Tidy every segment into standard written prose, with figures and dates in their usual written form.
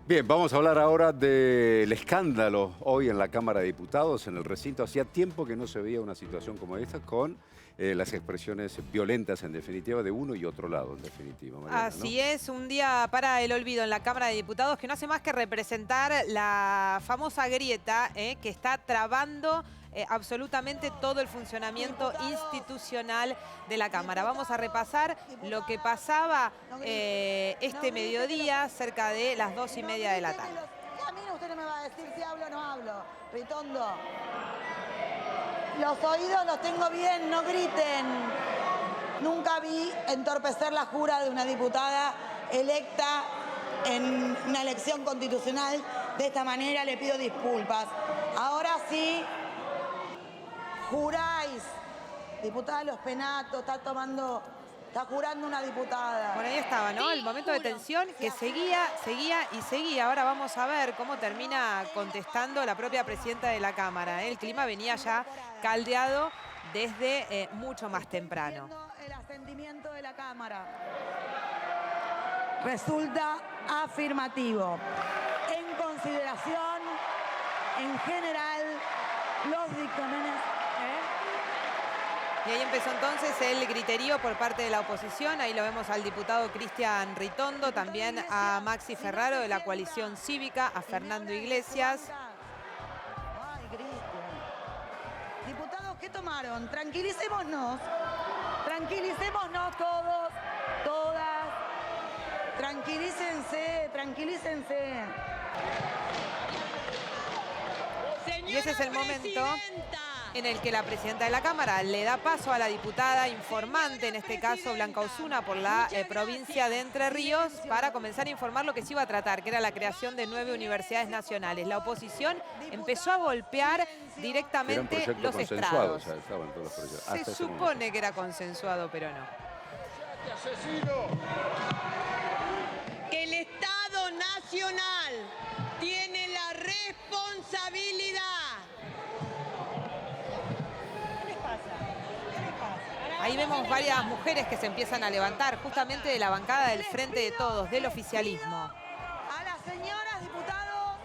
Bien, vamos a hablar ahora del escándalo hoy en la Cámara de Diputados, en el recinto. Hacía tiempo que no se veía una situación como esta con las expresiones violentas, en definitiva, de uno y otro lado, en definitiva, Mariana, ¿no? Así es, un día para el olvido en la Cámara de Diputados que no hace más que representar la famosa grieta que está trabando absolutamente todo el funcionamiento institucional de la Cámara. Vamos a repasar lo que pasaba este mediodía, cerca de las 2:30 de la tarde. A mí usted no me va a decir si hablo o no hablo, Ritondo. Los oídos los tengo bien, no griten. Nunca vi entorpecer la jura de una diputada electa en una elección constitucional. De esta manera le pido disculpas. Ahora sí, juráis. Diputada Los Penatos, está jurando una diputada. Bueno, ahí estaba, ¿no? El momento de tensión que seguía y seguía. Ahora vamos a ver cómo termina contestando la propia presidenta de la Cámara. El clima venía ya caldeado desde mucho más temprano. El asentimiento de la Cámara resulta afirmativo. En consideración, en general, los dictámenes... Y ahí empezó entonces el griterío por parte de la oposición. Ahí lo vemos al diputado Cristian Ritondo, también a Maxi Ferraro de la coalición cívica, a Fernando Iglesias. Ay, Cristian. Diputados, ¿qué tomaron? Tranquilicémonos. Tranquilicémonos todos, todas. Tranquilícense. Y ese es el momento en el que la presidenta de la Cámara le da paso a la diputada informante, en este caso Blanca Osuna, por la provincia de Entre Ríos, para comenzar a informar lo que se iba a tratar, que era la creación de 9 universidades nacionales. La oposición empezó a golpear directamente los estrados. Se supone que era consensuado, pero no. Que el Estado Nacional tiene la responsabilidad. Ahí vemos varias mujeres que se empiezan a levantar justamente de la bancada del Frente de Todos, del oficialismo. A las señoras diputados.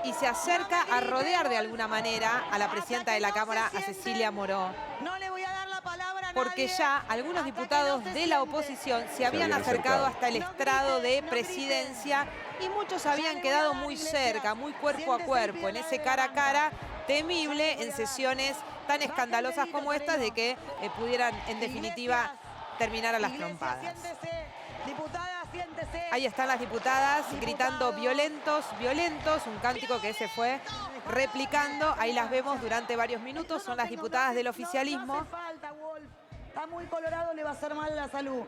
Y se acerca a rodear de alguna manera a la presidenta de la Cámara, a Cecilia Moró. No le voy a dar la palabra a Porque nadie ya algunos diputados de la oposición se habían acercado hasta el estrado de presidencia y muchos habían quedado muy cerca, muy cuerpo a cuerpo, en ese cara a cara temible en sesiones tan escandalosas como estas de que pudieran, en definitiva, terminar a las trompadas. Ahí están las diputadas gritando violentos, violentos, un cántico que se fue replicando. Ahí las vemos durante varios minutos, son las diputadas del oficialismo. No hace falta, Wolf. Está muy colorado, le va a hacer mal la salud.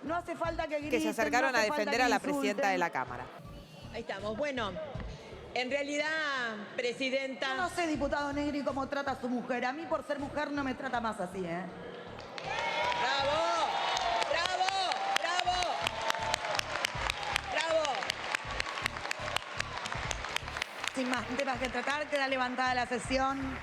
No hace falta que griten, que se acercaron no a hace falta defender que a la insulten. presidenta de la Cámara. Ahí estamos. Bueno, en realidad, presidenta... Yo no sé, diputado Negri, cómo trata a su mujer. A mí, por ser mujer, no me trata más así, ¿eh? ¡Bravo! Sin más temas que tratar, queda levantada la sesión.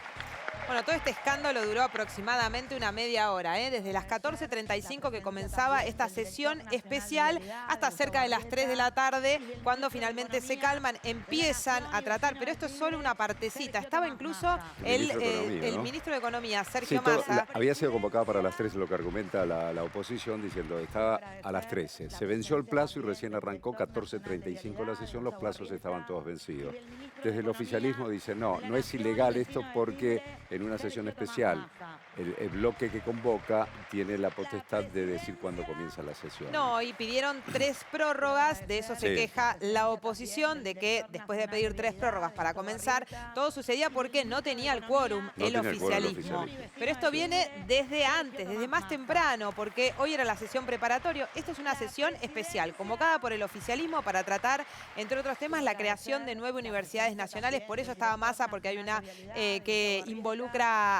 Bueno, todo este escándalo duró aproximadamente una media hora, desde las 14:35 que comenzaba esta sesión especial hasta cerca de las 3 de la tarde, cuando finalmente se calman, empiezan a tratar, pero esto es solo una partecita. Estaba incluso el ministro de Economía, Sergio Massa. Había sido convocado para las 13, lo que argumenta la oposición, diciendo estaba a las 13. Se venció el plazo y recién arrancó 14:35 la sesión, los plazos estaban todos vencidos. Desde el oficialismo dicen, no es ilegal esto porque en una sesión especial el bloque que convoca tiene la potestad de decir cuándo comienza la sesión. No, y pidieron 3 prórrogas, de eso se queja la oposición, de que después de pedir 3 prórrogas para comenzar, todo sucedía porque no tenía el quórum el oficialismo. Pero esto viene desde antes, desde más temprano, porque hoy era la sesión preparatoria. Esta es una sesión especial, convocada por el oficialismo para tratar, entre otros temas, la creación de 9 universidades nacionales. Por eso estaba Massa, porque hay una que involucra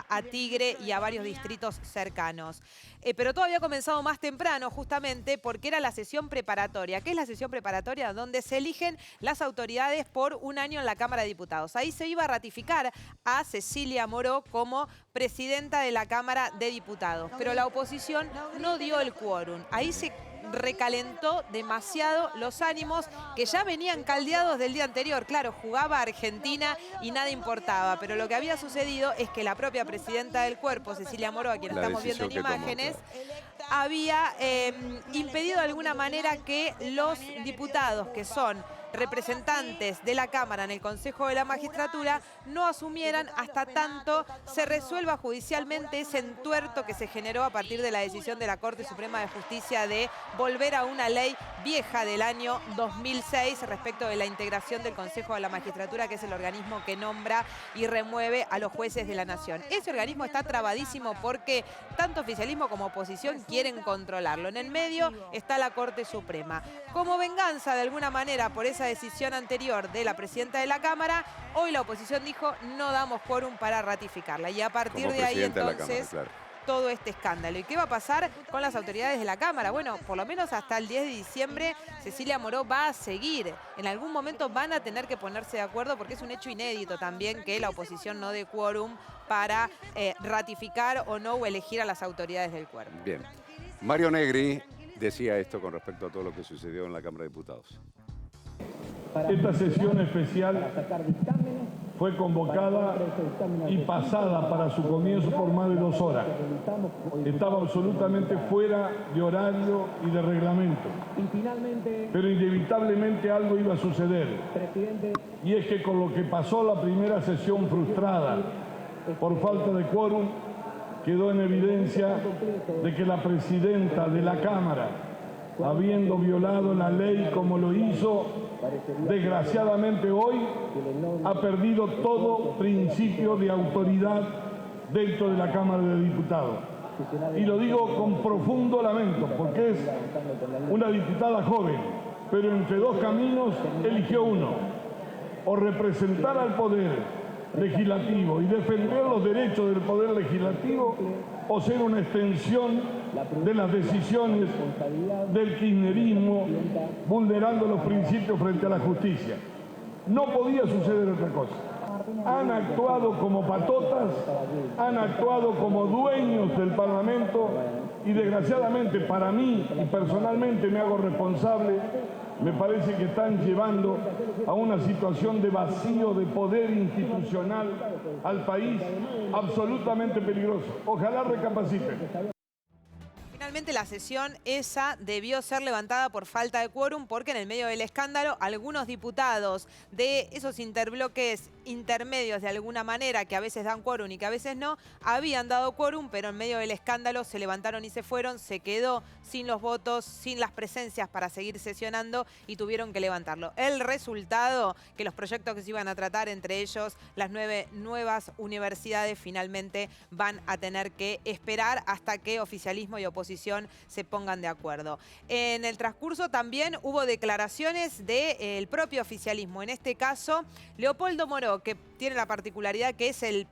a Tigre y a varios distritos cercanos. Pero todo había comenzado más temprano, justamente porque era la sesión preparatoria. ¿Qué es la sesión preparatoria? Donde se eligen las autoridades por un año en la Cámara de Diputados. Ahí se iba a ratificar a Cecilia Moró como presidenta de la Cámara de Diputados. Pero la oposición no dio el quórum. Ahí se recalentó demasiado los ánimos que ya venían caldeados del día anterior. Claro, jugaba Argentina y nada importaba, pero lo que había sucedido es que la propia presidenta del cuerpo, Cecilia Moró, a quien estamos viendo en imágenes, había impedido de alguna manera que los diputados que son representantes de la Cámara en el Consejo de la Magistratura no asumieran hasta tanto se resuelva judicialmente ese entuerto que se generó a partir de la decisión de la Corte Suprema de Justicia de volver a una ley vieja del año 2006 respecto de la integración del Consejo de la Magistratura, que es el organismo que nombra y remueve a los jueces de la Nación. Ese organismo está trabadísimo porque tanto oficialismo como oposición quieren controlarlo. En el medio está la Corte Suprema. Como venganza, de alguna manera, por esa decisión anterior de la presidenta de la Cámara, hoy la oposición dijo no damos quórum para ratificarla. Y a partir de ahí entonces todo este escándalo. ¿Y qué va a pasar con las autoridades de la Cámara? Bueno, por lo menos hasta el 10 de diciembre Cecilia Moró va a seguir. En algún momento van a tener que ponerse de acuerdo porque es un hecho inédito también que la oposición no dé quórum para ratificar o no o elegir a las autoridades del cuerpo. Bien. Mario Negri decía esto con respecto a todo lo que sucedió en la Cámara de Diputados. Esta sesión especial fue convocada y pasada para su comienzo por más de 2 horas. Estaba absolutamente fuera de horario y de reglamento. Pero inevitablemente algo iba a suceder. Y es que con lo que pasó la primera sesión frustrada por falta de quórum, quedó en evidencia de que la presidenta de la Cámara, habiendo violado la ley como lo hizo, desgraciadamente hoy ha perdido todo principio de autoridad dentro de la Cámara de Diputados. Y lo digo con profundo lamento, porque es una diputada joven, pero entre 2 caminos eligió uno: o representar al poder legislativo y defender los derechos del poder legislativo, o ser una extensión de las decisiones del kirchnerismo, vulnerando los principios frente a la justicia. No podía suceder otra cosa. Han actuado como patotas, han actuado como dueños del Parlamento y desgraciadamente para mí, y personalmente me hago responsable, me parece que están llevando a una situación de vacío de poder institucional al país absolutamente peligroso. Ojalá recapaciten. Finalmente la sesión esa debió ser levantada por falta de quórum porque en el medio del escándalo algunos diputados de esos interbloques intermedios de alguna manera que a veces dan quórum y que a veces no, habían dado quórum, pero en medio del escándalo se levantaron y se fueron, se quedó sin los votos, sin las presencias para seguir sesionando y tuvieron que levantarlo. El resultado, que los proyectos que se iban a tratar, entre ellos las 9 nuevas universidades, finalmente van a tener que esperar hasta que oficialismo y oposición se pongan de acuerdo. En el transcurso también hubo declaraciones del propio oficialismo, en este caso Leopoldo Moró, que tiene la particularidad que es el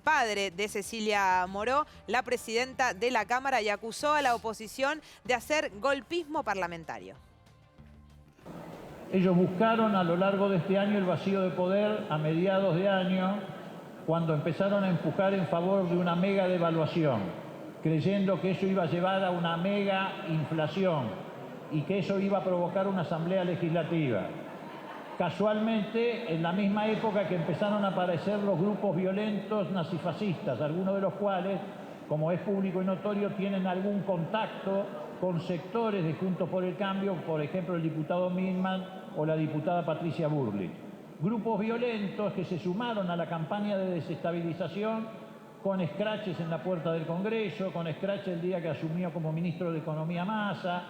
padre de Cecilia Moró, la presidenta de la Cámara, y acusó a la oposición de hacer golpismo parlamentario. Ellos buscaron a lo largo de este año el vacío de poder a mediados de año, cuando empezaron a empujar en favor de una mega devaluación, creyendo que eso iba a llevar a una mega inflación y que eso iba a provocar una asamblea legislativa. Casualmente, en la misma época que empezaron a aparecer los grupos violentos nazifascistas, algunos de los cuales, como es público y notorio, tienen algún contacto con sectores de Juntos por el Cambio, por ejemplo el diputado Milman o la diputada Patricia Burlich. Grupos violentos que se sumaron a la campaña de desestabilización con escraches en la puerta del Congreso, con escraches el día que asumió como ministro de Economía Massa,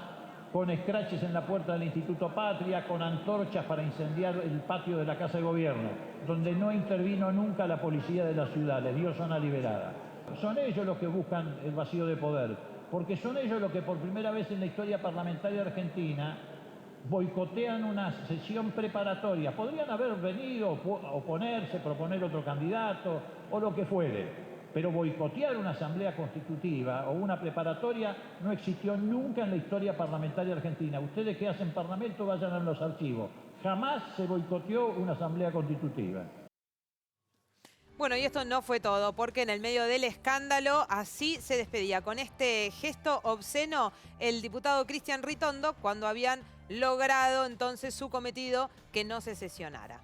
con escraches en la puerta del Instituto Patria, con antorchas para incendiar el patio de la Casa de Gobierno, donde no intervino nunca la policía de la ciudad, les dio zona liberada. Son ellos los que buscan el vacío de poder, porque son ellos los que por primera vez en la historia parlamentaria argentina boicotean una sesión preparatoria. Podrían haber venido, oponerse, proponer otro candidato o lo que fuere. Pero boicotear una asamblea constitutiva o una preparatoria no existió nunca en la historia parlamentaria argentina. Ustedes que hacen parlamento vayan a los archivos. Jamás se boicoteó una asamblea constitutiva. Bueno, y esto no fue todo, porque en el medio del escándalo así se despedía con este gesto obsceno el diputado Cristian Ritondo cuando habían logrado entonces su cometido, que no se sesionara.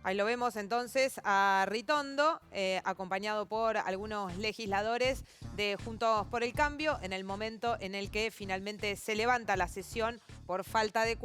Ahí lo vemos entonces a Ritondo, acompañado por algunos legisladores de Juntos por el Cambio, en el momento en el que finalmente se levanta la sesión por falta de quórum.